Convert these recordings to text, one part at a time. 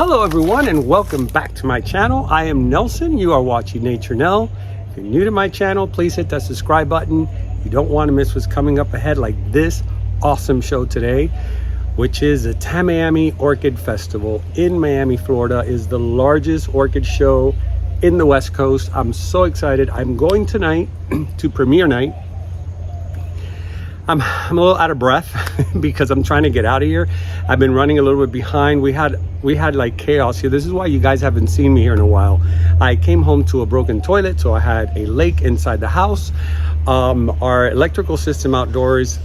Hello everyone and welcome back to my channel. I am Nelson. You are watching Nature Nell. If you're new to my channel, please hit that subscribe button. You don't want to miss what's coming up ahead, like this awesome show today, which is the Tamiami Orchid Festival in Miami, Florida. Is the largest orchid show in the West Coast. I'm so excited. I'm going tonight to premiere night. I'm a little out of breath because I'm trying to get out of here. I've been running a little bit behind. We had like chaos here. This is why you guys haven't seen me here in a while. I came home to a broken toilet, so I had a lake inside the house. Our electrical system outdoors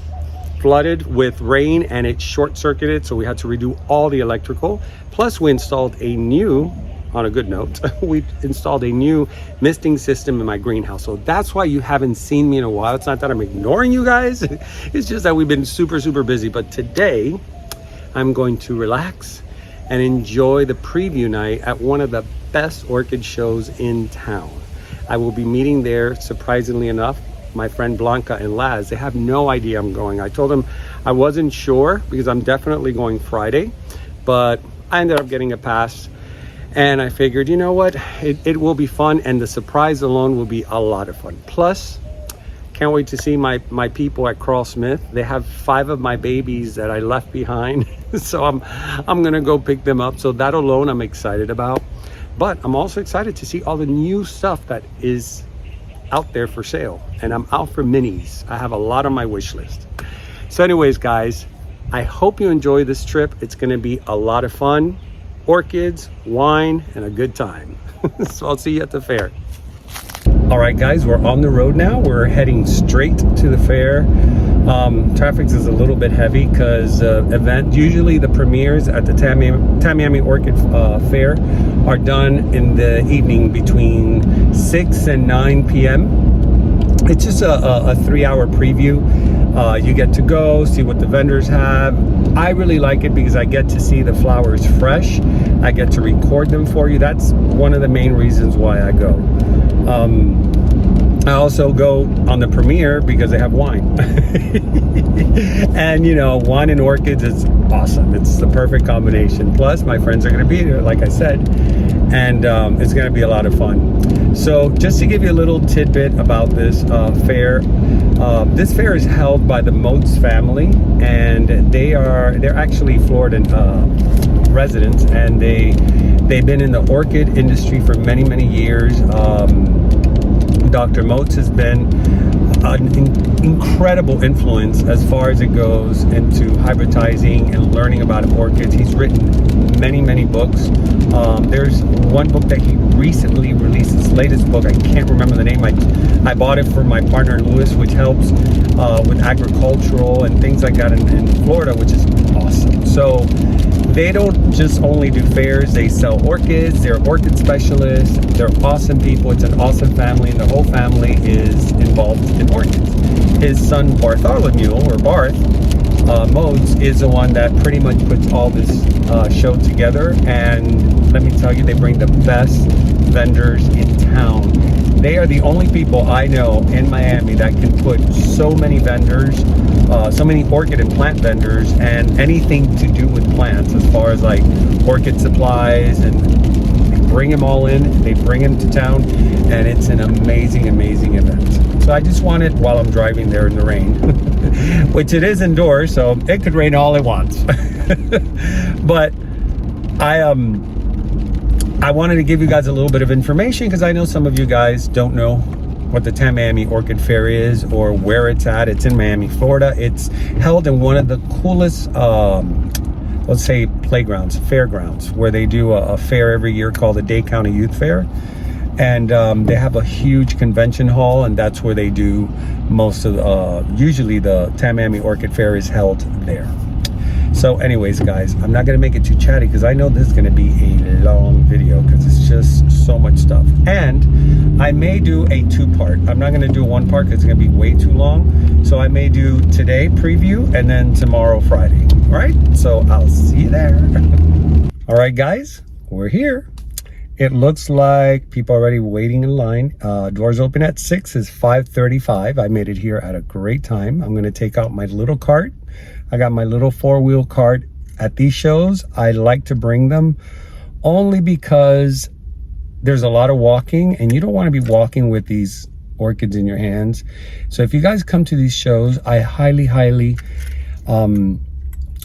flooded with rain and it short-circuited, so we had to redo all the electrical. Plus we installed a new, on a good note, we installed a new misting system in my greenhouse. So that's why you haven't seen me in a while. It's not that I'm ignoring you guys. It's just that we've been super busy. But today I'm going to relax and enjoy the preview night at one of the best orchid shows in town. I will be meeting there, surprisingly enough, my friend Blanca and Laz. They have no idea I'm going. I told them I wasn't sure because I'm definitely going Friday, but I ended up getting a pass. And I figured, you know what, it will be fun, and the surprise alone will be a lot of fun. Plus, can't wait to see my people at Crawlsmith. They have 5 of my babies that I left behind. So I'm gonna go pick them up. So that alone I'm excited about. But I'm also excited to see all the new stuff that is out there for sale. And I'm out for minis. I have a lot on my wish list. So anyways, guys, I hope you enjoy this trip. It's gonna be a lot of fun. Orchids, wine, and a good time. So I'll see you at the fair. All right, guys, we're on the road now. We're heading straight to the fair. Traffic is a little bit heavy because usually the premieres at the Tamiami Orchid Fair are done in the evening between 6 and 9 p.m. It's just a 3-hour preview. You get to go see what the vendors have. I really like it because I get to see the flowers fresh. I get to record them for you. That's one of the main reasons why I go. I also go on the premiere because they have wine. And you know, wine and orchids is awesome. It's the perfect combination. Plus my friends are going to be there, like I said, and it's going to be a lot of fun. So just to give you a little tidbit about this fair, this fair is held by the Motes family, and they're actually Florida residents, and they've been in the orchid industry for many years. Dr. Motes has been an incredible influence as far as it goes into hybridizing and learning about orchids. He's written many books. There's one book that he recently released, his latest book. I can't remember the name. I bought it for my partner Louis, which helps with agricultural and things like that in Florida, which is awesome. So they don't just only do fairs, they sell orchids. They're orchid specialists. They're awesome people. It's an awesome family, and the whole family is involved in orchids. His son Bartholomew, or Barth Modes, is the one that pretty much puts all this show together. And let me tell you, they bring the best vendors in town. They are the only people I know in Miami that can put so many vendors, so many orchid and plant vendors, and anything to do with plants, as far as like orchid supplies, and they bring them all in, they bring them to town, and it's an amazing event. So I just want it while I'm driving there in the rain, which it is indoors, so it could rain all it wants. But I wanted to give you guys a little bit of information because I know some of you guys don't know what the Tamiami Orchid Fair is or where it's at. It's in Miami, Florida. It's held in one of the coolest, let's say, fairgrounds, where they do a fair every year called the Dade County Youth Fair. And they have a huge convention hall, and that's where they do most of usually the Tamiami Orchid Fair is held there. So anyways, guys, I'm not going to make it too chatty because I know this is going to be a long video because it's just so much stuff. And I may do a 2-part. I'm not going to do one part because it's going to be way too long. So I may do today preview and then tomorrow Friday. All right, so I'll see you there. All right, guys, we're here. It looks like people are already waiting in line. Doors open at 6. It's 5:35. I made it here at a great time. I'm going to take out my little cart. I got my little 4-wheel cart. At these shows, I like to bring them only because there's a lot of walking and you don't want to be walking with these orchids in your hands. So if you guys come to these shows, I highly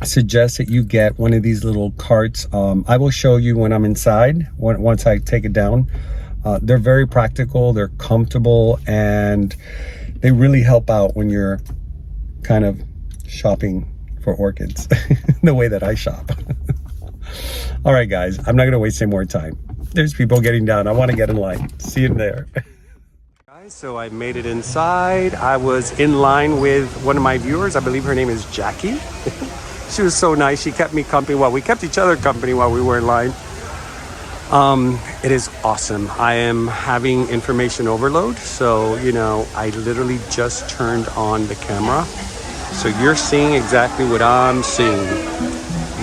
suggest that you get one of these little carts. I will show you when I'm inside, once I take it down. They're very practical, they're comfortable, and they really help out when you're kind of shopping for orchids the way that I shop. All right, guys, I'm not gonna waste any more time. There's people getting down. I want to get in line. See you there. Guys, so I made it inside. I was in line with one of my viewers. I believe her name is Jackie. She was so nice. She kept me company. Well, we kept each other company while we were in line. It is awesome. I am having information overload. So, you know, I literally just turned on the camera. So you're seeing exactly what I'm seeing.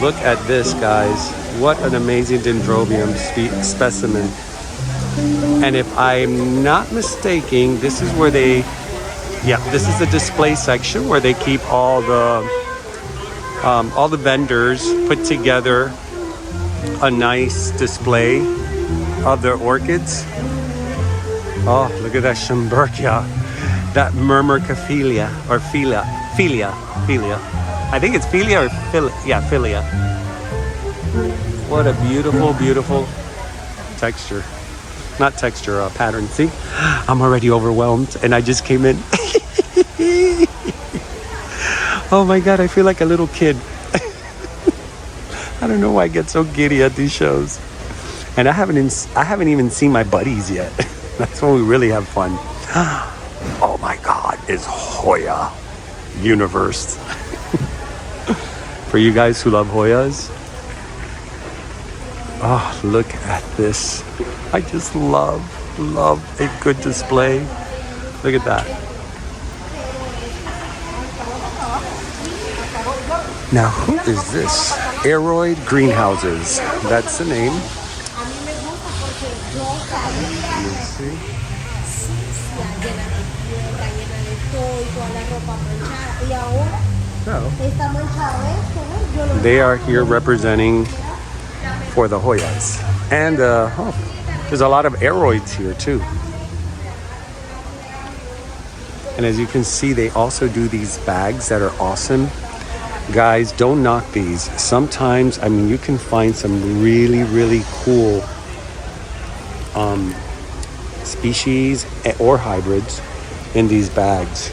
Look at this, guys. What an amazing dendrobium specimen. And if I'm not mistaken, this is where they, this is the display section where they keep all the vendors put together a nice display of their orchids. Oh, look at that Schomburgia, that Myrmecophilia, or Philia. I think it's Philia or Philia. What a beautiful, beautiful texture. Not texture, pattern. See, I'm already overwhelmed and I just came in. Oh my God, I feel like a little kid. I don't know why I get so giddy at these shows. And I haven't even seen my buddies yet. That's when we really have fun. Oh my God, it's Hoya universe. For you guys who love Hoyas. Oh, look at this. I just love a good display. Look at that. Now, who is this? Aroid Greenhouses. That's the name. Let's see. So, they are here representing for the Hoyas. And there's a lot of aroids here too. And as you can see, they also do these bags that are awesome. Guys, don't knock these. Sometimes, I mean, you can find some really, really cool species or hybrids in these bags.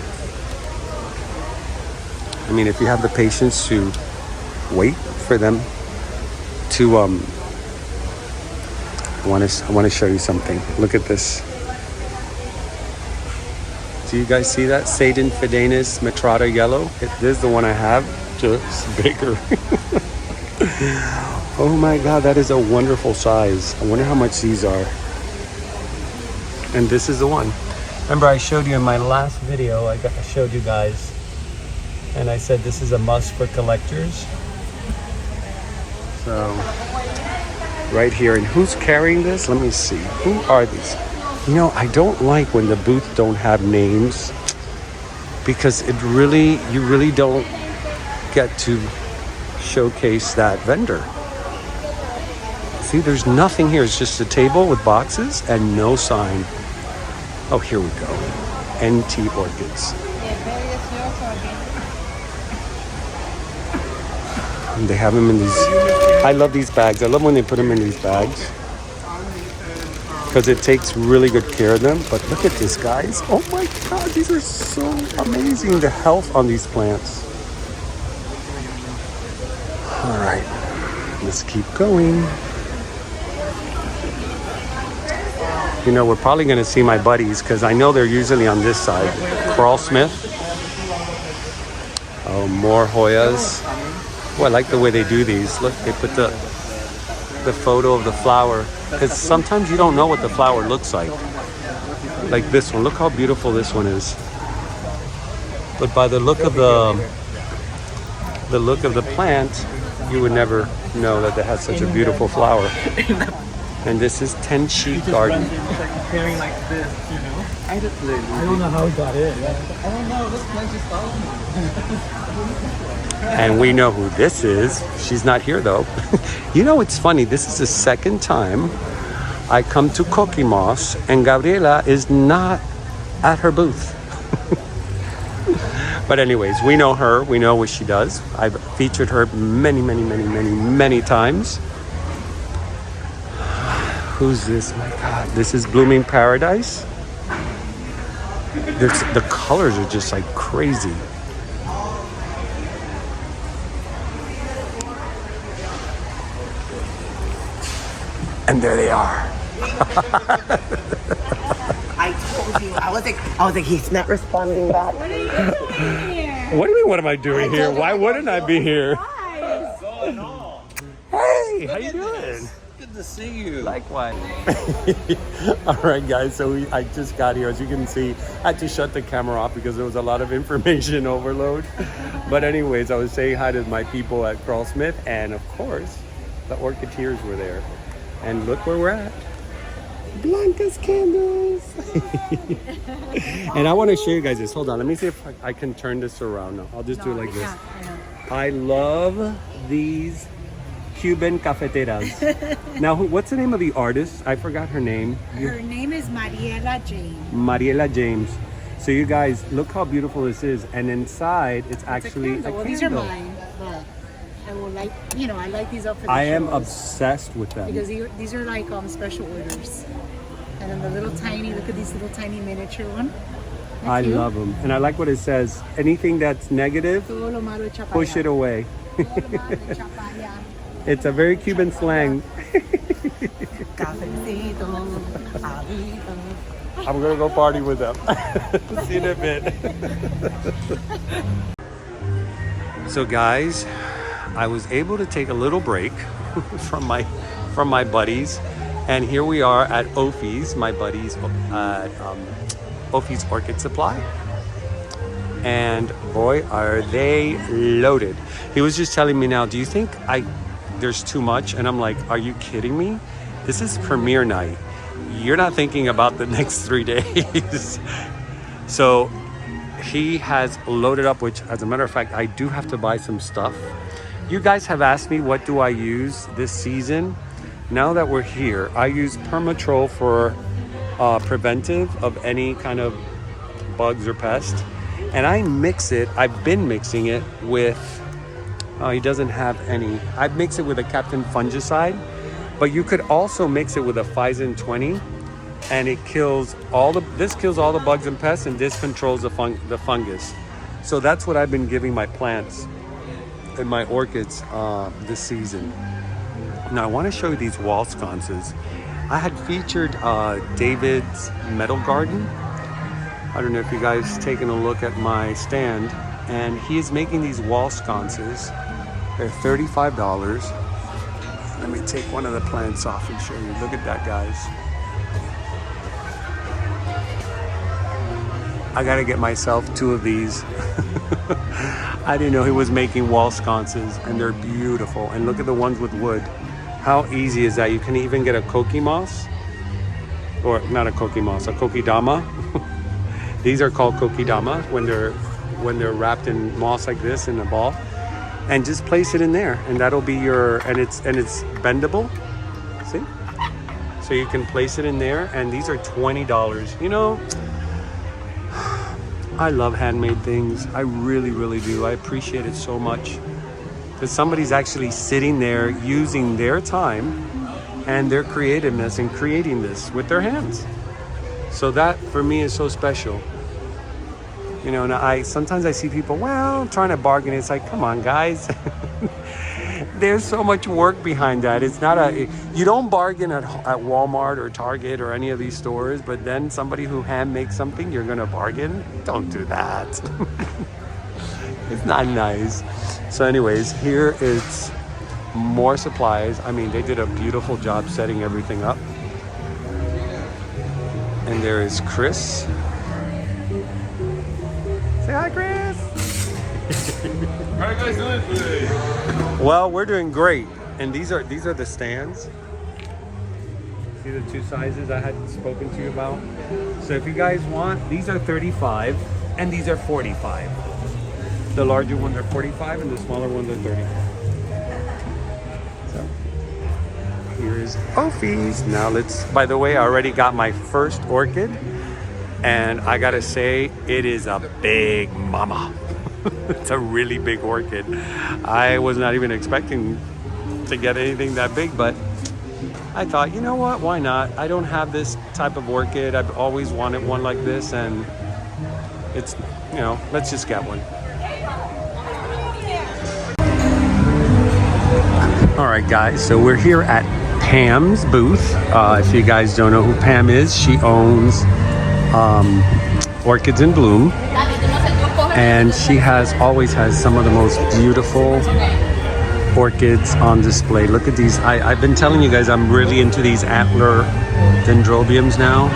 I mean, if you have the patience to wait for them to I want to show you something. Look at this. Do you guys see that? Sadin Fidenis Metrata Yellow. This is the one I have, just bigger. Oh my God, that is a wonderful size. I wonder how much these are. And this is the one. Remember I showed you in my last video, I showed you guys, and I said this is a must for collectors. So, right here. And who's carrying this? Let me see. Who are these? You know, I don't like when the booths don't have names, because you really don't get to showcase that vendor. See, there's nothing here. It's just a table with boxes and no sign. Oh, here we go. NT Orchids. And they have them in these. I love these bags. I love when they put them in these bags, because it takes really good care of them. But look at this, guys. Oh my God, these are so amazing. The health on these plants. All right, let's keep going. You know, we're probably going to see my buddies, because I know they're usually on this side. Crawlsmith. Oh, more Hoyas. Oh, I like the way they do these. Look, they put the photo of the flower, because sometimes you don't know what the flower looks like. Like this one. Look how beautiful this one is. But by the look of the plant, you would never know that it has such a beautiful flower. And this is Tenchi Garden. Carrying like this, you know? I don't know how he got in. I don't know, this plant just followed me. And we know who this is. She's not here though. You know, it's funny. This is the second time I come to Coquimos and Gabriela is not at her booth. But anyways, we know her. We know what she does. I've featured her many times. Who's this? My God, this is Blooming Paradise. The colors are just like crazy. And there they are. I told you. I was like, he's not responding back. What are you doing here? What do you mean, what am I doing here? Why wouldn't I be here? Guys. Hey, how you doing? Good to see you. Likewise. All right, guys. So I just got here. As you can see, I had to shut the camera off because there was a lot of information overload. But anyways, I was saying hi to my people at Crawlsmith, and of course, the Orchideers were there. And look where we're at. Blanca's candles. And I want to show you guys this. Hold on. Let me see if I can turn this around. No, I'll just do it like this. I love these Cuban cafeteras. Now, what's the name of the artist? I forgot her name. Her name is Mariela James. Mariela James. So you guys, look how beautiful this is. And inside, it's actually a candle. Well, these are mine, but I will like, I like these up for the I am shows. obsessed with them. Because these are like special orders. And then the little tiny, look at these little tiny miniature one. I love them. And I like what it says. Anything that's negative, push it away. It's a very Cuban slang. I'm gonna go party with them. See you in a bit. So guys, I was able to take a little break from my buddies, and here we are at Ophi's, my buddies at Ophi's Orchid Supply. And boy, are they loaded. He was just telling me now, do you think there's too much? And I'm like, are you kidding me? This is premiere night. You're not thinking about the next 3 days. So he has loaded up, which as a matter of fact, I do have to buy some stuff. You guys have asked me, what do I use this season? Now that we're here, I use Permatrol for preventive of any kind of bugs or pest. And I mix it, I've been mixing it with, he doesn't have any. I mix it with a Captain Fungicide, but you could also mix it with a Phison 20, and it kills this kills all the bugs and pests, and this controls the fungus. So that's what I've been giving my plants and my orchids this season. Now I want to show you these wall sconces. I had featured David's Metal Garden. I don't know if you guys taken a look at my stand, and he is making these wall sconces. They're $35. Let me take one of the plants off and show you. Look at that, guys. I gotta get myself 2 of these. I didn't know he was making wall sconces, and they're beautiful. And look at the ones with wood. How easy is that? You can even get a kokimas, or not a kokimas, a kokidama. These are called kokidama when they're wrapped in moss like this in a ball, and just place it in there, and that'll be your, and it's bendable. See? So you can place it in there, and these are $20. You know, I love handmade things. I really do. I appreciate it so much, because somebody's actually sitting there using their time and their creativeness and creating this with their hands. So that for me is so special. You know, and sometimes I see people, well, trying to bargain. It's like, come on, guys. There's so much work behind that. It's not you don't bargain at Walmart or Target or any of these stores, but then somebody who hand makes something, you're gonna bargain. Don't do that. It's not nice. So anyways, here is more supplies. I mean, they did a beautiful job setting everything up. And there is Chris. Say hi, Chris. How are you guys doing today? Well, we're doing great. And these are the stands. See the 2 sizes I had spoken to you about? So if you guys want, these are 35 and these are 45. The larger ones are 45 and the smaller ones are 30. So here is Ophies. Now let's, by the way, I already got my first orchid and I gotta say it is a big mama. It's a really big orchid. I was not even expecting to get anything that big, but I thought, you know what, why not? I don't have this type of orchid. I've always wanted one like this, and it's, you know, let's just get one. All right, guys, so we're here at Pam's booth. If you guys don't know who Pam is, she owns Orchids in Bloom, and she always has some of the most beautiful orchids on display. Look at these. I've been telling you guys I'm really into these antler dendrobiums now.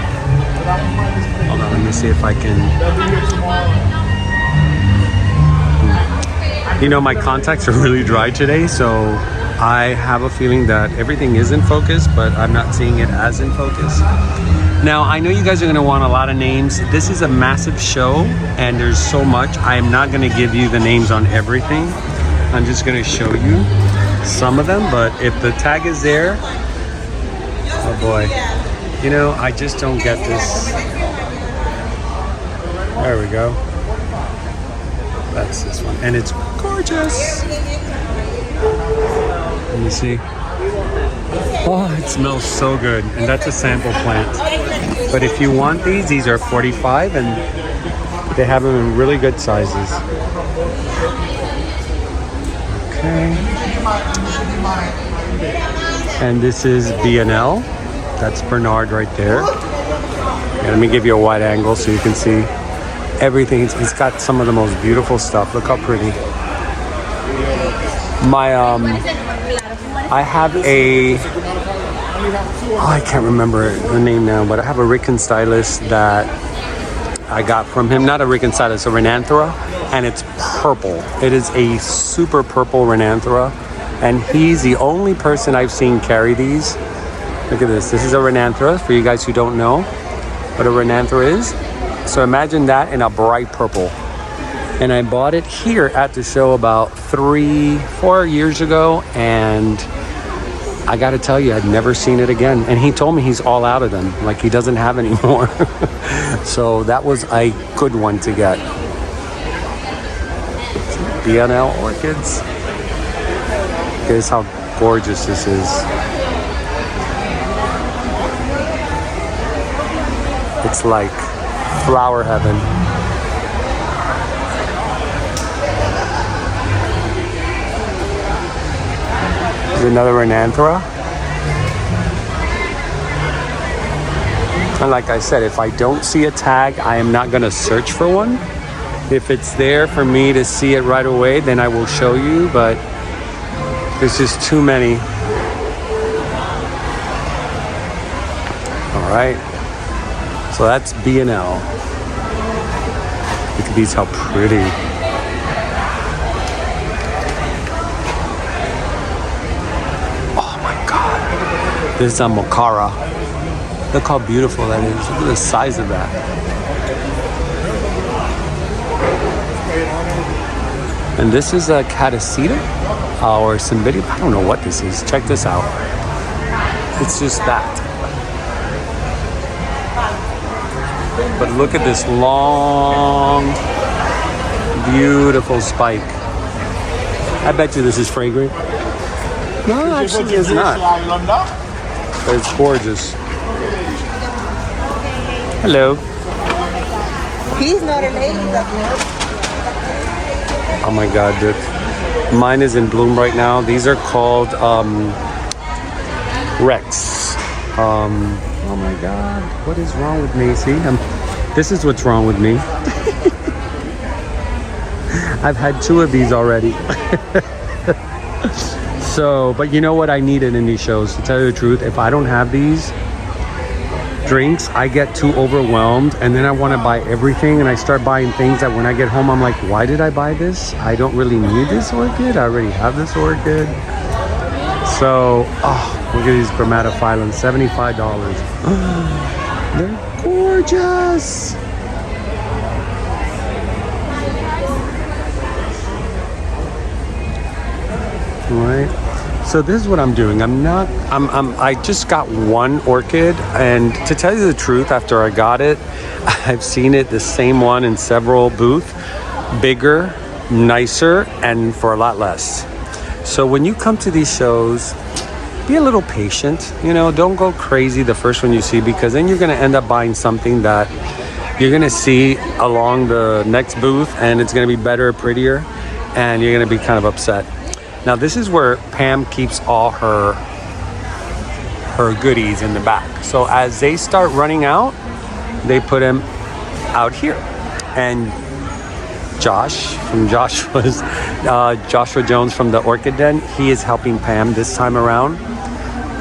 Hold on, let me see if I can. You know, my contacts are really dry today, so I have a feeling that everything is in focus, but I'm not seeing it as in focus. Now, I know you guys are going to want a lot of names. This is a massive show, and there's so much. I am not going to give you the names on everything. I'm just going to show you some of them, but if the tag is there, oh boy. You know, I just don't get this. There we go. That's this one, and it's gorgeous. Let me see. Oh, it smells so good, and that's a sample plant. But if you want these are 45, and they have them in really good sizes. Okay. And this is BNL. That's Bernard right there. Yeah, let me give you a wide angle so you can see everything. It's got some of the most beautiful stuff. Look how pretty. I have I can't remember the name now, but I have a Rican stylus that I got from him. Not a Rican stylus, a Renanthera, and it's purple. It is a super purple Renanthera, and he's the only person I've seen carry these. Look at this. This is a Renanthera, for you guys who don't know what a Renanthera is. So imagine that in a bright purple. And I bought it here at the show about 3-4 years ago, and I gotta tell you, I'd never seen it again. And he told me he's all out of them, like he doesn't have any more. So that was a good one to get. BNL Orchids. Here's how gorgeous this is. It's like flower heaven. There's another Renanthera. And like I said, if I don't see a tag, I am not gonna search for one. If it's there for me to see it right away, then I will show you, but there's just too many. All right, so that's B&L. Look at these, how pretty. This is a Mocara. Look how beautiful that is. Look at the size of that. And this is a Cataceta or Cymbidium. I don't know what this is. Check this out. It's just that. But look at this long, beautiful spike. I bet you this is fragrant. No, actually it's not. But it's gorgeous. Hello. He's not a lady. Oh my God, dude. Mine is in bloom right now. These are called Rex. Oh my God, what is wrong with me? See, this is what's wrong with me. I've had 2 of these already. So, but you know what I needed in these shows, to tell you the truth, if I don't have these drinks, I get too overwhelmed, and then I want to buy everything, and I start buying things that when I get home, I'm like, why did I buy this? I don't really need this orchid. I already have this orchid. So, oh, look at these Bromatophyllums, $75. They're gorgeous. So this is what I'm doing. I just got one orchid, and to tell you the truth, after I got it, I've seen it, the same one in several booths, bigger, nicer, and for a lot less. So when you come to these shows, be a little patient, you know, don't go crazy the first one you see, because then you're gonna end up buying something that you're gonna see along the next booth and it's gonna be better, prettier, and you're gonna be kind of upset. Now this is where Pam keeps all her goodies in the back. So as they start running out, they put them out here. And Joshua Jones from the Orchid Den, he is helping Pam this time around.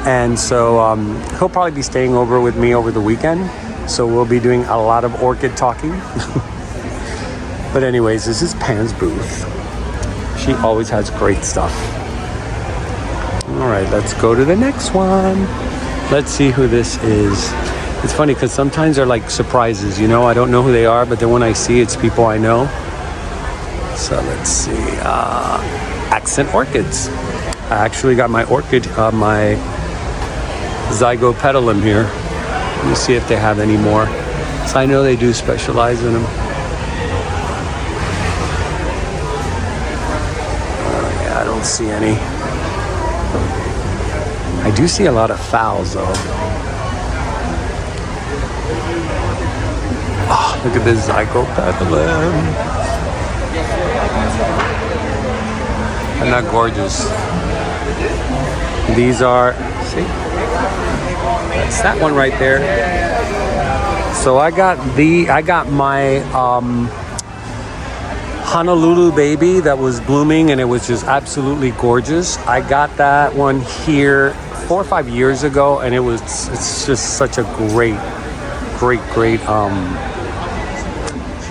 And so he'll probably be staying over with me over the weekend. So we'll be doing a lot of orchid talking. But anyways, this is Pam's booth. She always has great stuff. All right, let's go to the next one. Let's see who this is. It's funny because sometimes they're like surprises, you know? I don't know who they are, but then when I see it's people I know. So let's see, Accent Orchids. I actually got my orchid, my Zygopetalum here. Let me see if they have any more. So I know they do specialize in them. Yeah, I don't see any. I do see a lot of Fowls though. Oh, look at this Zygopetalum. Isn't that gorgeous? These are, see? That's that one right there. So I got my Honolulu baby that was blooming, and it was just absolutely gorgeous. I got that one here 4 or 5 years ago, and it's just such a great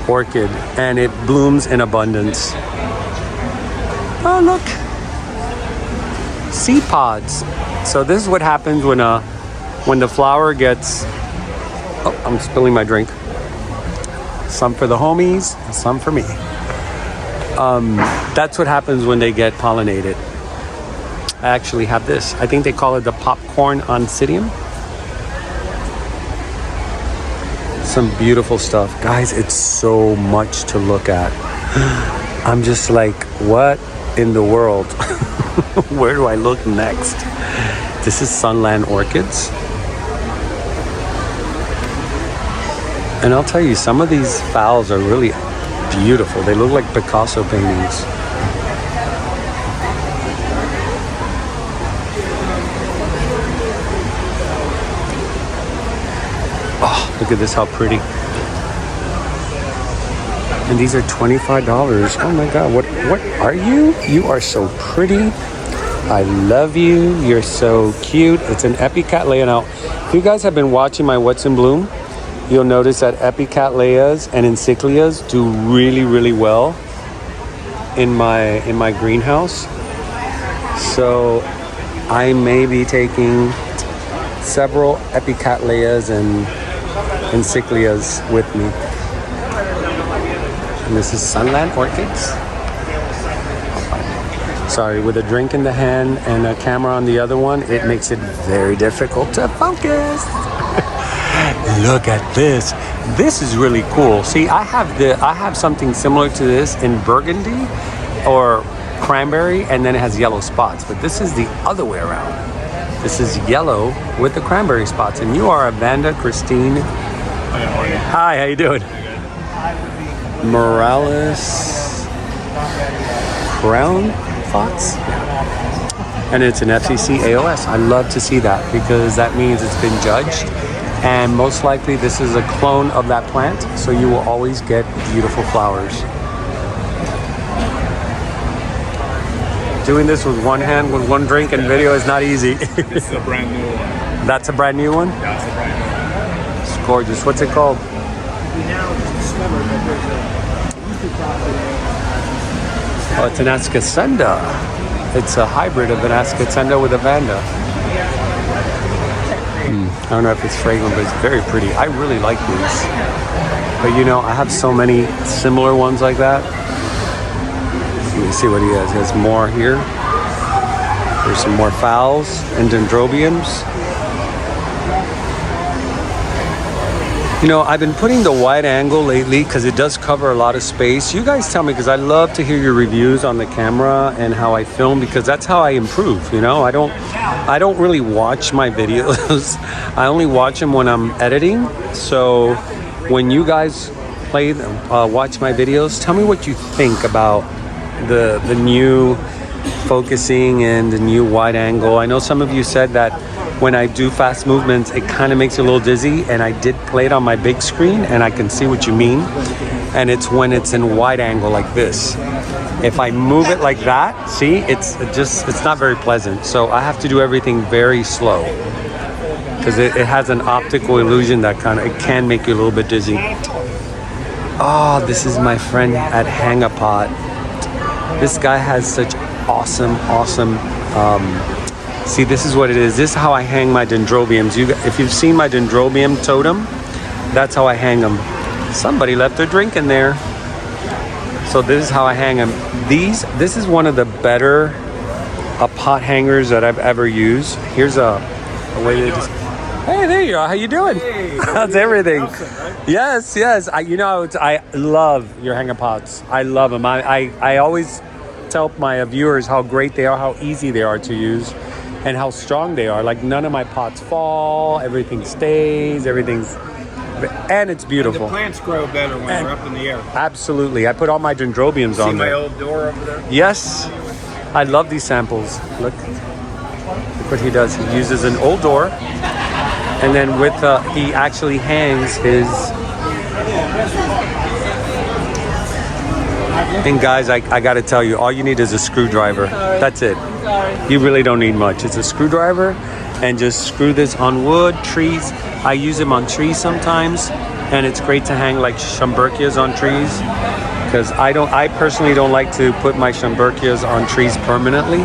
orchid, and it blooms in abundance. Oh, look, seed pods. So this is what happens when the flower gets, oh, I'm spilling my drink. Some for the homies, some for me. That's what happens when they get pollinated. I actually have this. I think they call it the popcorn oncidium. Some beautiful stuff. Guys, it's so much to look at. I'm just like, what in the world? Where do I look next? This is Sunland Orchids. And I'll tell you, some of these Fowls are really beautiful. They look like Picasso paintings. Oh, look at this, how pretty. And these are $25. Oh my God, what are you? You are so pretty. I love you. You're so cute. It's an Epicatleya. Now, if you guys have been watching my What's in Bloom, you'll notice that Epicatleyas and Encyclias do really well in my greenhouse. So I may be taking several Epicatleyas and Encyclias with me. And this is Sunland Orchids. Sorry, with a drink in the hand and a camera on the other one, it makes it very difficult to focus. Look at this. This is really cool. See, I have something similar to this in burgundy or cranberry, and then it has yellow spots. But this is the other way around. This is yellow with the cranberry spots. And you are a Vanda Christine. Hi, how you doing? Morales Crown Fox, and it's an FCC AOS. I love to see that because that means it's been judged, and most likely this is a clone of that plant, so you will always get beautiful flowers. Doing this with one hand with one drink and video is not easy. This is a brand new one. That's a brand new one? That's a brand new one. It's gorgeous. What's it called? Oh, it's an Ascacenda. It's a hybrid of an Ascacenda with a Vanda. I don't know if it's fragrant, but it's very pretty. I really like these. But you know, I have so many similar ones like that. Let me see what he has. He has more here. There's some more phowls and dendrobiums. You know, I've been putting the wide angle lately because it does cover a lot of space. You guys tell me, because I love to hear your reviews on the camera and how I film, because that's how I improve. You know, I don't really watch my videos. I only watch them when I'm editing. So when you guys watch my videos, tell me what you think about the new focusing and the new wide angle. I know some of you said that when I do fast movements, it kind of makes you a little dizzy, and I did play it on my big screen, and I can see what you mean. And it's when it's in wide angle like this. If I move it like that, see, it's not very pleasant. So I have to do everything very slow, because it has an optical illusion that it can make you a little bit dizzy. Oh, this is my friend at Hang-A-Pot. This guy has such awesome see, this is what it is. This is how I hang my dendrobiums. If you've seen my dendrobium totem, that's how I hang them. Somebody left their drink in there. So this is how I hang them. This is one of the better pot hangers that I've ever used. Here's a way to just... Hey, there you are. How you doing? Hey, how's everything? Awesome, right? Yes. I love your Hang-A-Pots. I love them. I always tell my viewers how great they are, how easy they are to use, and how strong they are. Like, none of my pots fall, everything stays, and it's beautiful. And the plants grow better when they're up in the air. Absolutely. I put all my dendrobiums on there. See my old door over there? Yes. I love these samples. Look what he does. He uses an old door, and then he actually hangs his... And guys, I gotta tell you, all you need is a screwdriver. That's it. You really don't need much. It's a screwdriver, and just screw this on wood, trees. I use them on trees sometimes, and it's great to hang like Schomburgkias on trees, because I personally don't like to put my Schomburgkias on trees permanently,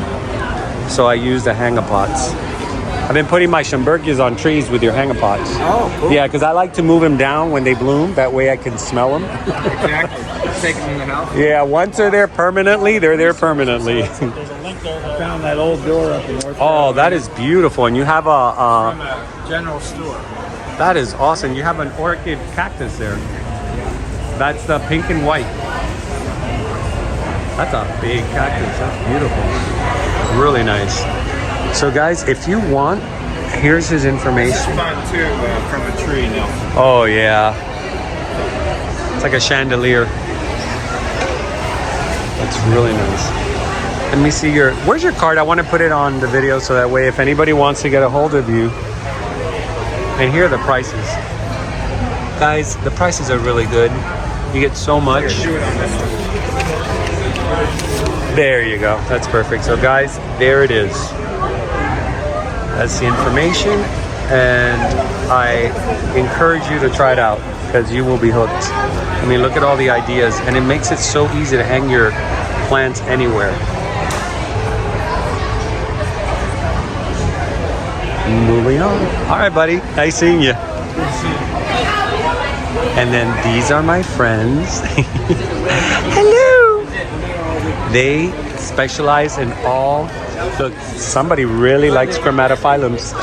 so I use the Hang-A-Pots. I've been putting my Schomburgkias on trees with your Hang-A-Pots. Oh, cool. Yeah, because I like to move them down when they bloom. That way I can smell them. Exactly. Take them in the house. Yeah, once they're there permanently, they're there permanently. There's a link there. I found that old door up in North Oh, that is beautiful. And you have from a general store. that is awesome. You have an orchid cactus there. That's the pink and white. That's a big cactus. That's beautiful. Really nice. So guys, if you want, here's his information. It's fun too, from a tree now. Oh yeah. It's like a chandelier. That's really nice. Let me see where's your card? I want to put it on the video so that way if anybody wants to get a hold of you. And here are the prices. Guys, the prices are really good. You get so much. Here, do it on this one. There you go. That's perfect. So guys, there it is. That's the information, and I encourage you to try it out because you will be hooked. I mean, look at all the ideas, and it makes it so easy to hang your plants anywhere. Moving on. All right, buddy. Nice seeing you. And then these are my friends. Hello. They specialize in all. Look, somebody really likes chromatophyllums.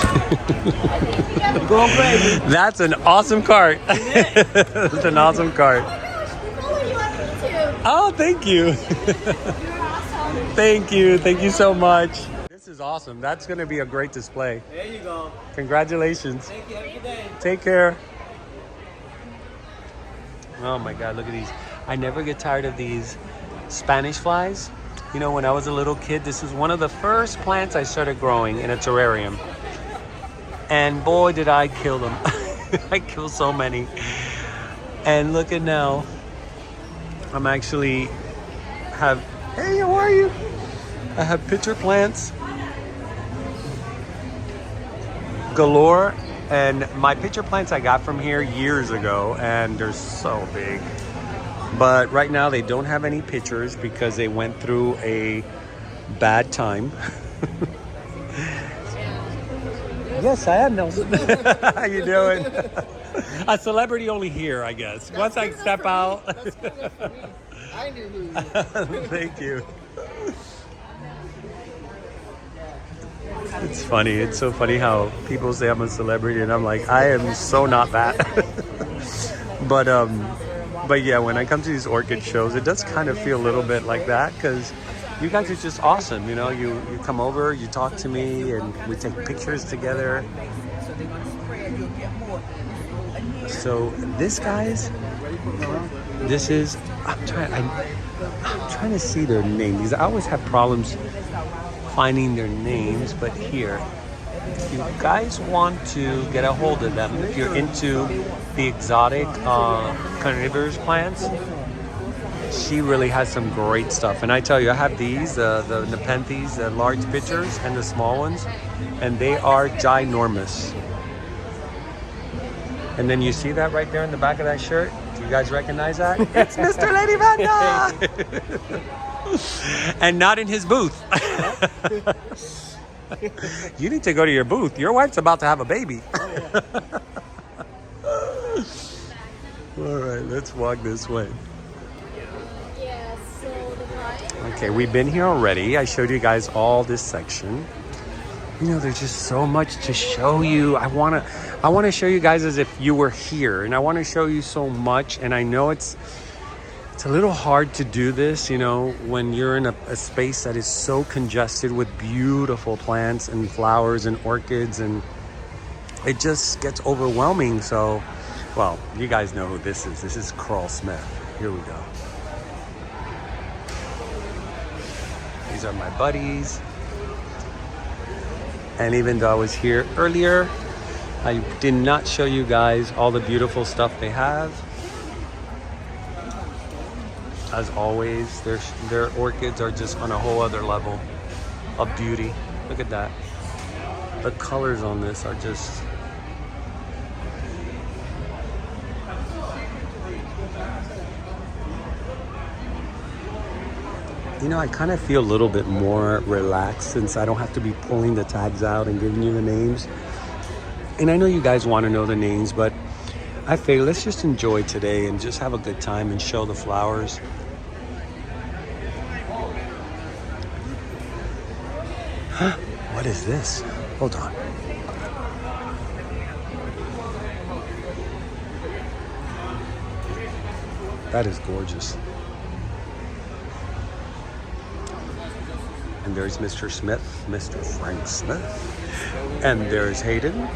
That's an awesome cart. That's an awesome cart. Oh, thank you. Thank you. Thank you so much. This is awesome. That's going to be a great display. There you go. Congratulations. Thank you. Have a good day. Take care. Oh my God, look at these. I never get tired of these Spanish flies. You know, when I was a little kid, this is one of the first plants I started growing in a terrarium. And boy, did I kill them. I killed so many. And look at now. I'm actually hey, how are you? I have pitcher plants galore. And my pitcher plants I got from here years ago, and they're so big. But right now they don't have any pitchers because they went through a bad time. Yes, I am Nelson. How you doing? A celebrity only here, I guess. Once I step out. That's good for me. I knew who you were. Thank you. It's funny. It's so funny how people say I'm a celebrity, and I'm like, I am so not that. But yeah, when I come to these orchid shows, it does kind of feel a little bit like that because you guys are just awesome. You know, you come over, you talk to me, and we take pictures together. So this, guys, this is, I'm trying to see their name because I always have problems finding their names, but here, if you guys want to get a hold of them, if you're into the exotic carnivorous plants, she really has some great stuff. And I tell you, I have these, the Nepenthes, the large pitchers and the small ones, and they are ginormous. And then you see that right there in the back of that shirt? Do you guys recognize that? It's Mr. Lady Vanda! And not in his booth. You need to go to your booth. Your wife's about to have a baby. All right, let's walk this way. Okay, we've been here already. I showed you guys all this section. You know, there's just so much to show you. I want to show you guys as if you were here, and I want to show you so much. And I know it's a little hard to do this, you know, when you're in a space that is so congested with beautiful plants and flowers and orchids, and it just gets overwhelming. So, well, you guys know who this is. This is Crawlsmith. Here we go. These are my buddies. And even though I was here earlier, I did not show you guys all the beautiful stuff they have. As always, their orchids are just on a whole other level of beauty. Look at that. The colors on this are just... You know, I kind of feel a little bit more relaxed since I don't have to be pulling the tags out and giving you the names. And I know you guys want to know the names, but I figure let's just enjoy today and just have a good time and show the flowers. Huh? What is this? Hold on. That is gorgeous. And there's Mr. Smith, Mr. Frank Smith. And there's Hayden.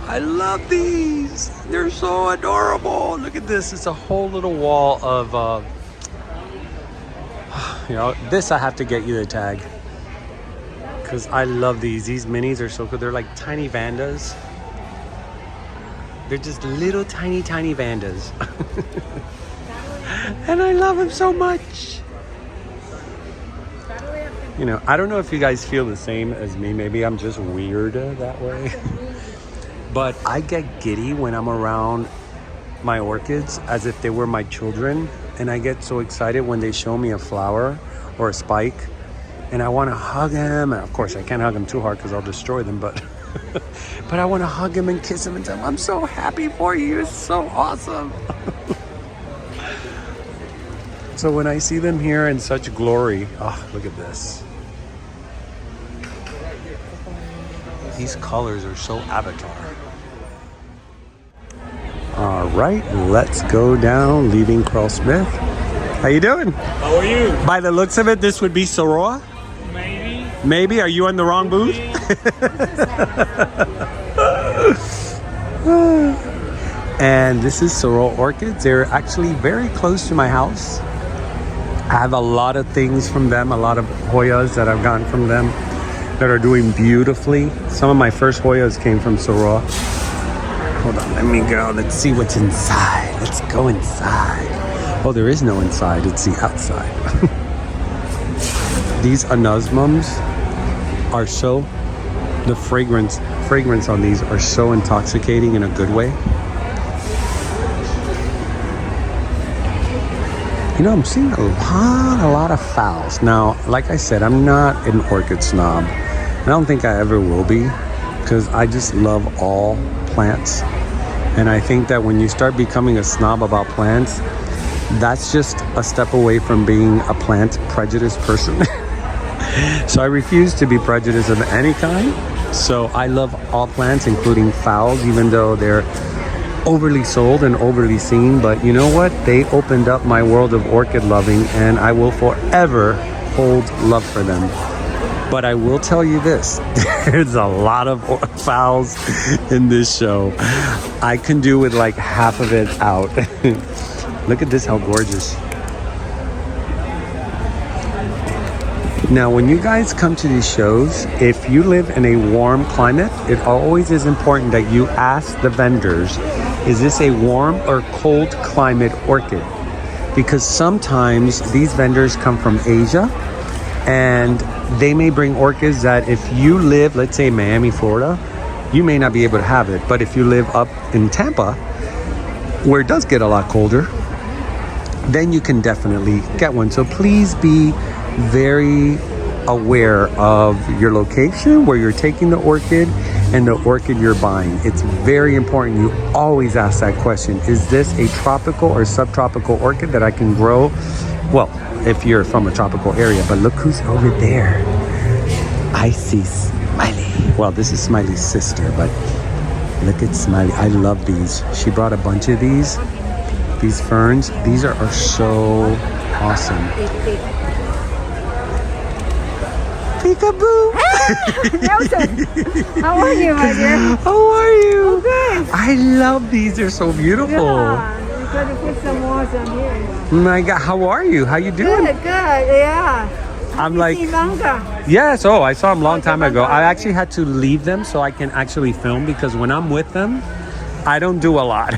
I love these. They're so adorable. Look at this. It's a whole little wall of, you know, this I have to get you the tag. Because I love these. These minis are so cool. They're like tiny Vandas. They're just little tiny Vandas. And I love them so much. You know, I don't know if you guys feel the same as me. Maybe I'm just weird that way. But I get giddy when I'm around my orchids as if they were my children. And I get so excited when they show me a flower or a spike. And I want to hug them. And of course, I can't hug them too hard because I'll destroy them. But but I want to hug him and kiss him and tell him, I'm so happy for you. It's so awesome. So when I see them here in such glory, oh, look at this. These colors are so avatar. All right, let's go down, leaving Crawlsmith. How you doing? How are you? By the looks of it, this would be Sorel? Maybe. Maybe? Are you in the wrong booth? And this is Sorel Orchids. They're actually very close to my house. I have a lot of things from them, a lot of Hoyas that I've gotten from them that are doing beautifully. Some of my first Hoyas came from Sorel. Hold on, let me go. Let's see what's inside. Let's go inside. Oh, there is no inside. It's the outside. These anosmums are so, the fragrance on these are so intoxicating in a good way. You know, I'm seeing a lot of Fowls. Now, like I said, I'm not an orchid snob. I don't think I ever will be, because I just love all plants. And I think that when you start becoming a snob about plants, that's just a step away from being a plant prejudice person. So I refuse to be prejudiced of any kind. So I love all plants, including phowls, even though they're overly sold and overly seen. But you know what? They opened up my world of orchid loving, and I will forever hold love for them. But I will tell you this, there's a lot of phowls in this show. I can do with like half of it out. Look at this, how gorgeous. Now, when you guys come to these shows, if you live in a warm climate, it always is important that you ask the vendors, is this a warm or cold climate orchid? Because sometimes these vendors come from Asia, and they may bring orchids that if you live, let's say Miami, Florida, you may not be able to have it. But if you live up in Tampa, where it does get a lot colder, then you can definitely get one. So please be very aware of your location, where you're taking the orchid, and the orchid you're buying. It's very important. You always ask that question. Is this a tropical or subtropical orchid that I can grow? Well, if you're from a tropical area, but look who's over there. I see Smiley. Well, this is Smiley's sister, but look at Smiley. I love these. She brought a bunch of these ferns. These are so awesome. Peekaboo! Nelson, how are you, my dear? How are you? Good. I love these. They're so beautiful. Yeah, we're going to put some more on here. My God, how are you? How you doing? Good, yeah. I'm like, See Blanca. yes. Oh, I saw them a long time ago. I actually had to leave them so I can actually film, because when I'm with them, I don't do a lot.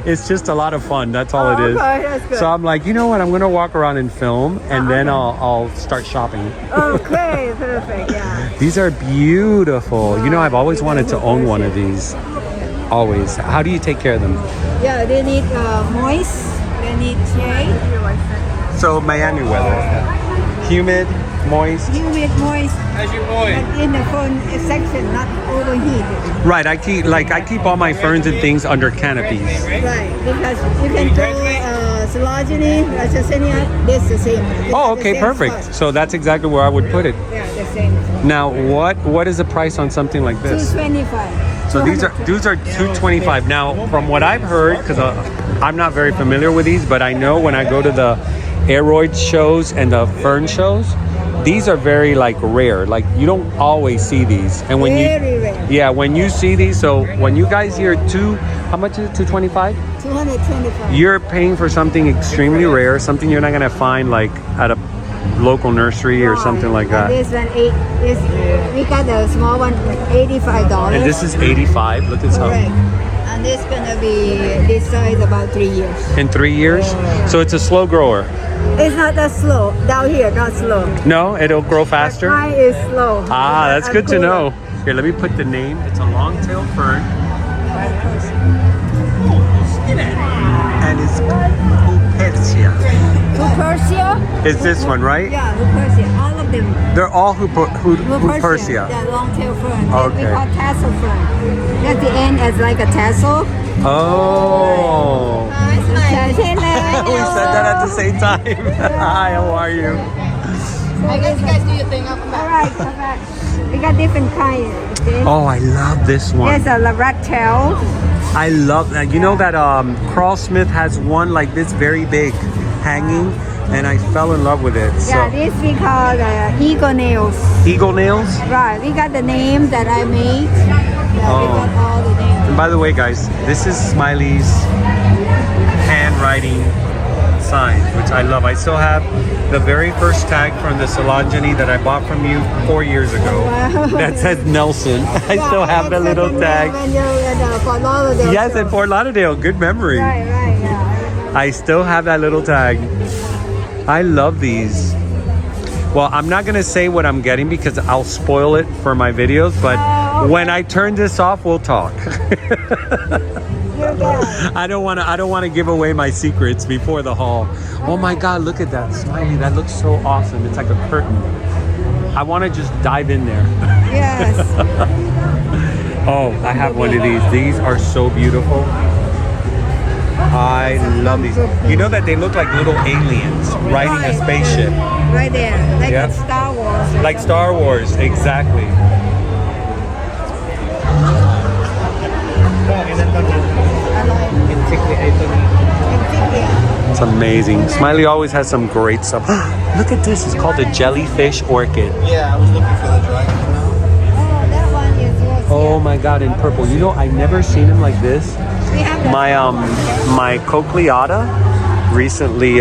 It's just a lot of fun. That's all it is. Okay, that's good. So I'm like, you know what? I'm gonna walk around and film, and then I'll start shopping. Okay, perfect, yeah. These are beautiful. You know, I've always wanted to own one of these. Always. How do you take care of them? Yeah, they need moist, they need shade. So Miami weather. Humid, moist. Humid, moist, How's your boy? but in the phone section, not overheated. Right, I keep all my ferns and things under canopies. Right, because you can grow Sologeny, Rachasenia, this the same. Oh, The okay, same perfect. spot. So that's exactly where I would put it. Yeah, the same. Now, what is the price on something like this? 225. So these are $225. Now, from what I've heard, because I'm not very familiar with these, but I know when I go to the aeroid shows and the fern shows, these are very like rare. Like you don't always see these. And when Very rare. yeah, when you see these, so when you guys hear how much is it? 225? 225. You're paying for something extremely rare, something you're not gonna find like at a local nursery or something like that. And this one, we got the small one, $85. And this is 85. Look at this. Correct. And this gonna be this size about 3 years. In 3 years? So it's a slow grower. It's not that slow. Down here, not slow. No, it'll grow faster. Mine is slow. Ah, that's good to cooler. know. Here, let me put the name. It's a long-tailed fern. And it's Hupersia. Hupersia? Is this one, right? Yeah, Hupersia. All of them. They're all Hupersia. The long tail fern. Okay. We call tassel fern. At the end, it's like a tassel. Oh. Hello. We said that at the same time. Hi, how are you? I guess you guys do your thing. I'll come back. All right. We got different kinds. Okay? Oh, I love this one. There's a rat tail. I love that. You know that Crawlsmith has one like this, very big, hanging, and I fell in love with it. Yeah, So this we call eagle nails. eagle nails. Right, we got the name that I made. Yeah, we got all the names. And by the way, guys, this is Smiley's handwriting sign, which I love. I still have the very first tag from the Sologeny that I bought from you 4 years ago. Wow. That says Nelson. I still have the little tag. When you're at Fort Lauderdale. Yes, show. in Fort Lauderdale. Good memory. Right, yeah. I still have that little tag. I love these. Well, I'm not gonna say what I'm getting because I'll spoil it for my videos, but okay. when I turn this off, we'll talk. You're good. I don't wanna give away my secrets before the haul. Oh my God, look at that, Smiley. That looks so awesome. It's like a curtain. I wanna just dive in there. Yes. Oh, I have one of these. These are so beautiful. I love these. You know that they look like little aliens riding a spaceship. Right there, like Yeah. in Star Wars. Like Star Wars, exactly. It's amazing. Smiley always has some great stuff. Look at this. It's called the jellyfish orchid. Yeah, I was looking for the dragon. Oh, that one is yours. Oh my God, in purple. You know, I've never seen him like this. We have that. My cochleata recently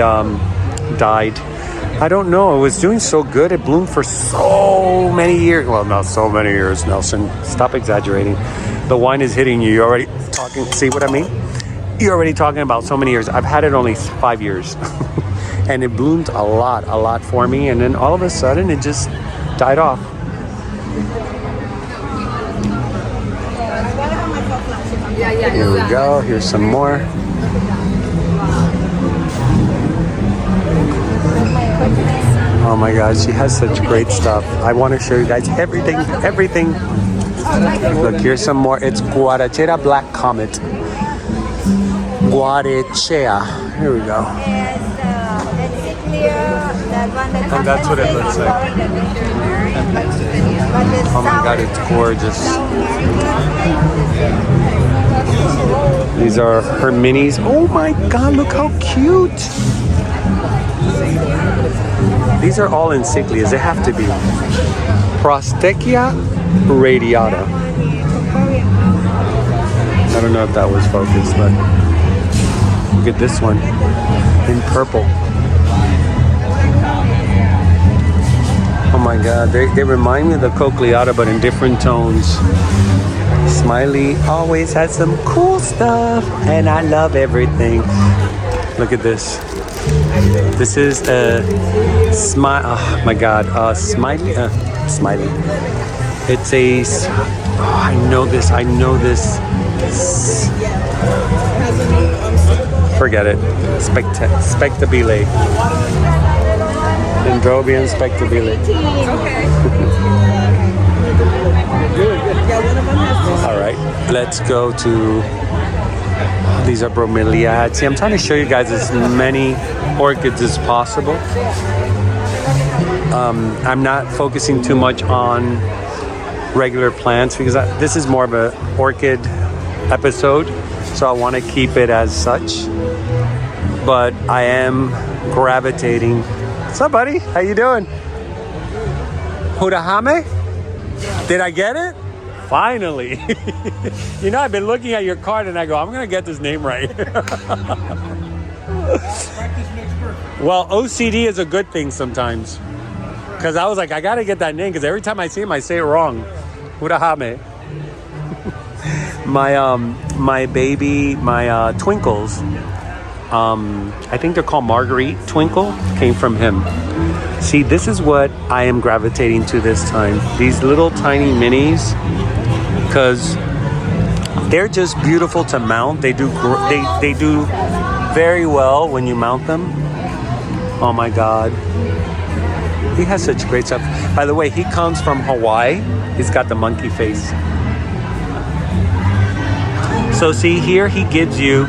died. I don't know. It was doing so good. It bloomed for so many years. Well, not so many years, Nelson. Stop exaggerating. The wine is hitting you. You're already talking. See what I mean? You're already talking about so many years. I've had it only 5 years. And it bloomed a lot for me. And then all of a sudden, it just died off. Here we go. Here's some more. Oh my God, she has such great stuff. I want to show you guys everything. Look, here's some more. It's Guarachera Black Comet. Guarachera. Here we go. And that's what it looks like. Oh my God, it's gorgeous. These are her minis. Oh my God, look how cute. These are all encyclias. They have to be. Prostechia radiata. I don't know if that was focused, but look at this one in purple. Oh my God, they remind me of the cochleata, but in different tones. Smiley always has some cool stuff, and I love everything. Look at this. This is a oh my God, Smiley. It's a. Oh, I know this. Forget it. Spectabile. Dendrobium spectabile. All right, let's go to. These are bromeliads. See, I'm trying to show you guys as many orchids as possible. I'm not focusing too much on regular plants because this is more of an orchid episode, so I want to keep it as such. But I am gravitating. What's up, buddy? How you doing? Hurahame? Did I get it? Finally. You know, I've been looking at your card and I go, I'm going to get this name right. Well, OCD is a good thing sometimes. Because I was like, I got to get that name because every time I see him, I say it wrong. Hurahame. My baby, my twinkles, I think they're called Marguerite Twinkle, came from him. See, this is what I am gravitating to this time. These little tiny minis, because they're just beautiful to mount. They do very well when you mount them. Oh my God. He has such great stuff. By the way, he comes from Hawaii. He's got the monkey face. So see, here he gives you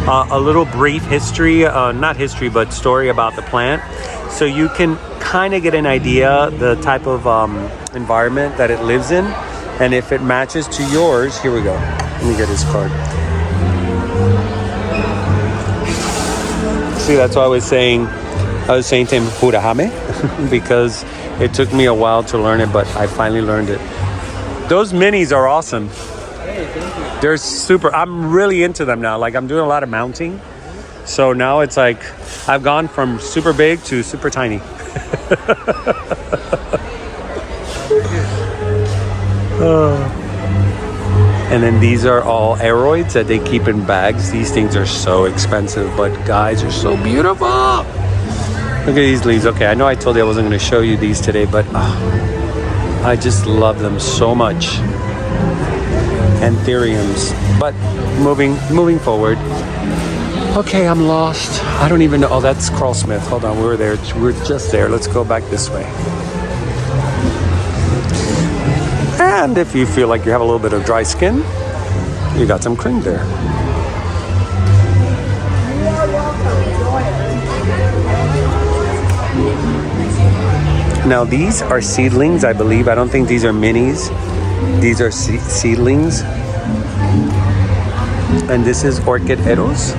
a little brief history, not history, but story about the plant. So you can kind of get an idea the type of environment that it lives in. And if it matches to yours, here we go. Let me get his card. See, that's why I was saying to him, Hurahame, because it took me a while to learn it, but I finally learned it. Those minis are awesome. Hey, thank you. They're super. I'm really into them now. Like, I'm doing a lot of mounting. So now it's like I've gone from super big to super tiny. And then these are all aeroids that they keep in bags. These things are so expensive, but guys, are so beautiful. Look at these leaves. Okay, I know I told you I wasn't going to show you these today, but I just love them so much. Anthuriums. But moving forward. Okay, I'm lost. I don't even know. Oh, that's Crawlsmith. Hold on, we were there. We're just there. Let's go back this way. And if you feel like you have a little bit of dry skin, you got some cream there. Now these are seedlings, I believe. I don't think these are minis. These are seedlings. And this is Orchid Eros.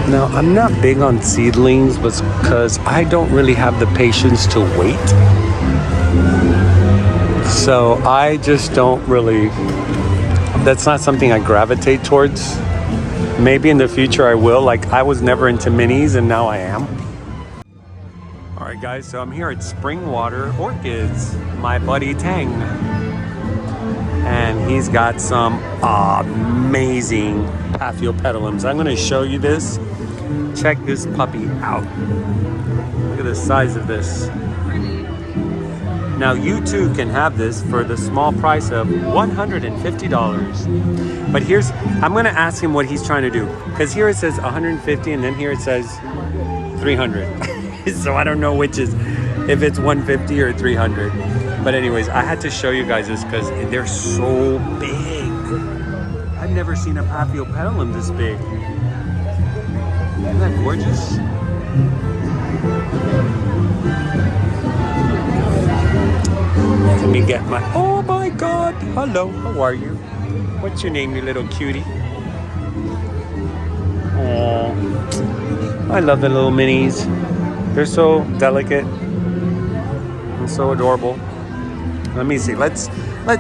Now, I'm not big on seedlings because I don't really have the patience to wait. So I just don't really, that's not something I gravitate towards. Maybe in the future I will. Like, I was never into minis and now I am. All right, guys, so I'm here at Springwater Orchids, my buddy Tang. And he's got some amazing Paphiopedilums. I'm gonna show you this. Check this puppy out. Look at the size of this. Now you too can have this for the small price of $150. But I'm gonna ask him what he's trying to do. Because here it says 150 and then here it says 300. So I don't know which is, if it's 150 or 300. But anyways, I had to show you guys this because they're so big. I've never seen a Paphiopedilum this big. Isn't that gorgeous? Let me get my, oh my God. Hello, how are you? What's your name, you little cutie? Oh, I love the little minis. They're so delicate and so adorable. Let me see. Let's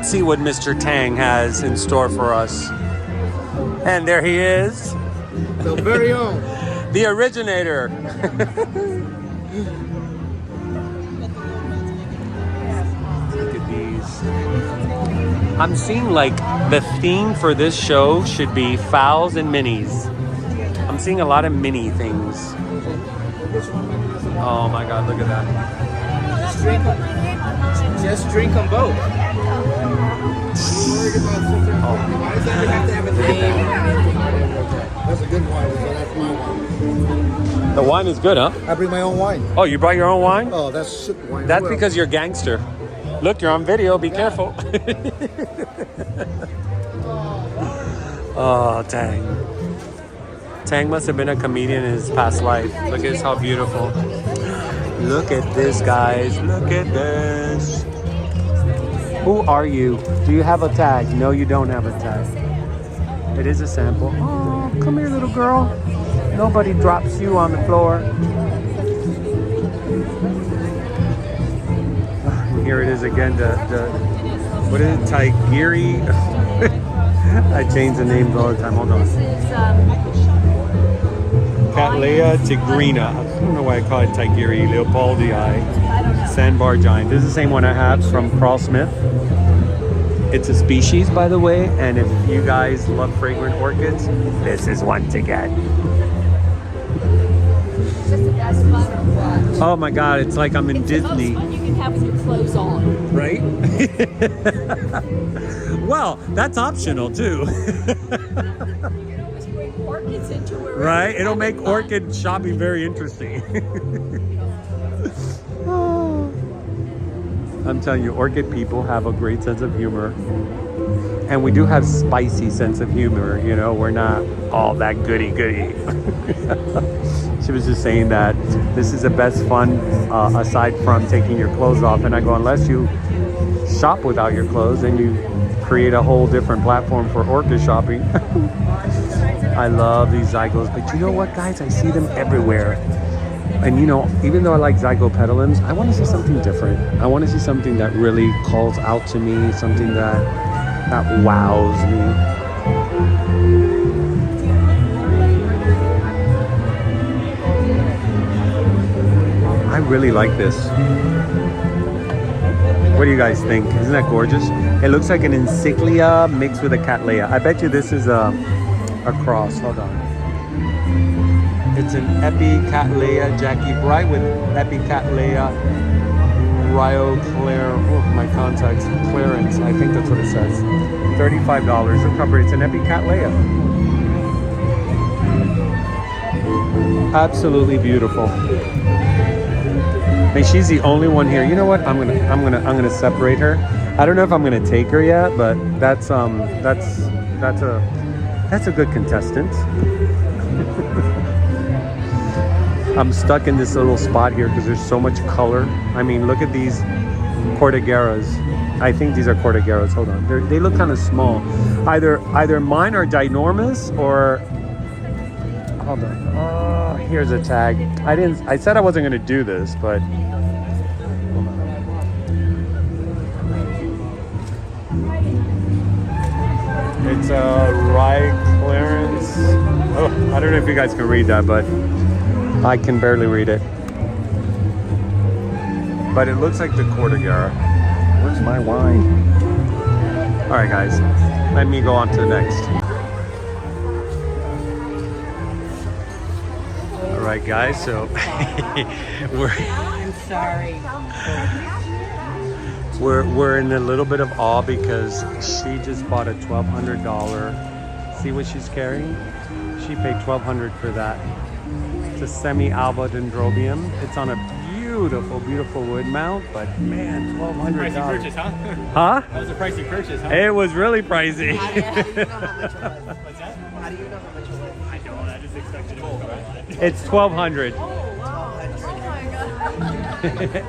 see what Mr. Tang has in store for us. And there he is. The very own. The originator. Look at these. I'm seeing like the theme for this show should be fowls and minis. I'm seeing a lot of mini things. Oh my God, look at that. Just drink them both. Why does that have to have a name? That's a good wine. So that's my wine. The wine is good, huh? I bring my own wine. Oh, you brought your own wine? Oh, that's super wine. That's because you're a gangster. Look, you're on video. Be careful. Oh, Tang. Tang must have been a comedian in his past life. Look at this, how beautiful. Look at this, guys. Look at this. Who are you? Do you have a tag? No, you don't have a tag. It is a sample. Oh, come here, little girl. Nobody drops you on the floor. Here it is again. What is it? Tigiri. I change the names all the time. Hold on. Cattleya tigrina. I don't know why I call it Tigiri. Leopoldii. Sandbar giant. This is the same one I have from Crawlsmith. It's a species, by the way. And if you guys love fragrant orchids, this is one to get. Oh my God, it's like I'm in Disney. It's the most fun you can have with your clothes on. Right? Well, that's optional too. You can always bring orchids into it. Right? It'll make orchid shopping very interesting. I'm telling you, orchid people have a great sense of humor. And we do have spicy sense of humor, you know, we're not all that goody-goody. She was just saying that this is the best fun aside from taking your clothes off. And I go, unless you shop without your clothes, then you create a whole different platform for orchid shopping. I love these zygos, but you know what, guys? I see them everywhere. And you know, even though I like zygopedilums, I want to see something different. I want to see something that really calls out to me, something that wows me. I really like this. What do you guys think? Isn't that gorgeous? It looks like an Encyclia mixed with a Cattleya. I bet you this is a cross. Hold on. It's an Epi-Cattleya Jackie Bright with Epi-Cattleya Rio Claire. Oh, my contacts. Clarence. I think that's what it says. $35 a cover. It's an Epi-Cattleya. Absolutely beautiful. And she's the only one here. You know what? I'm gonna separate her. I don't know if I'm gonna take her yet, but that's a good contestant. I'm stuck in this little spot here because there's so much color. I mean, look at these cordageras. I think these are cordageras. Hold on. They look kind of small. Either mine are ginormous or... Hold on. Oh, here's a tag. I said I wasn't going to do this, but... Hold on. It's a right clearance. Oh, I don't know if you guys can read that, but I can barely read it. But it looks like the Cordigera. Where's my wine? All right, guys. Let me go on to the next. All right, guys. So I'm sorry. we're in a little bit of awe because she just bought a $1,200. See what she's carrying? She paid $1,200 for that. It's a semi-alba dendrobium. It's on a beautiful wood mount, but man, $1,200. Pricey purchase, huh? Huh? That was a pricey purchase, huh? It was really pricey. How do you know how much it was? What's that? How do you know how much it was? I don't. I just expected it to go right. It's $1,200.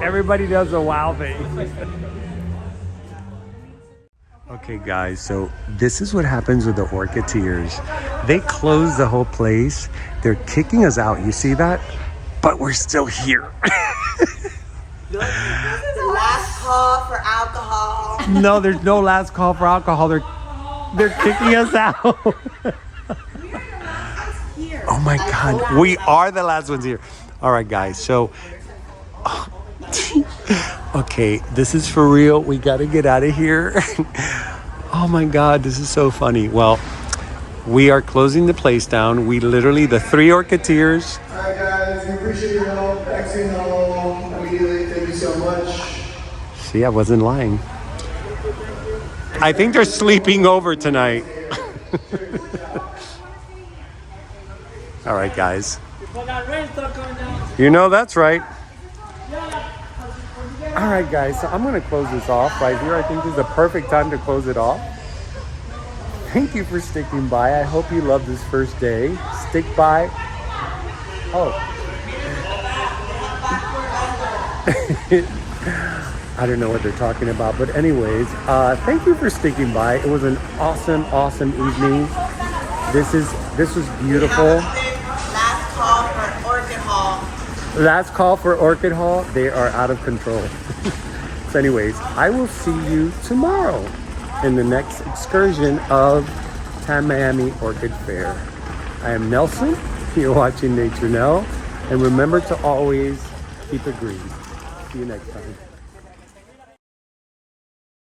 Everybody does a wow thing. Okay guys, so this is what happens with the Orchideers. They close the whole place. They're kicking us out. You see that? But we're still here. The last call for alcohol. No, there's no last call for alcohol. They're kicking us out. Oh my God, we are the last ones here. All right, guys. So, okay, this is for real. We got to get out of here. Oh my God, this is so funny. Well, we are closing the place down. We literally, the 3 Orchideers. All right, guys, we appreciate your help. Vaccine all immediately. Thank you so much. See, I wasn't lying. I think they're sleeping over tonight. All right, guys. You know that's right. All right, guys. So I'm going to close this off right here. I think this is the perfect time to close it off. Thank you for sticking by. I hope you love this first day. Stick by. Oh. I don't know what they're talking about, but anyways, thank you for sticking by. It was an awesome evening. This was beautiful. Last call for Orchid Hall. Last call for Orchid Hall. They are out of control. So anyways, I will see you tomorrow in the next excursion of Tamiami Orchid Fair. I am Nelson. You're watching Nature Now. And remember to always keep it green. See you next time.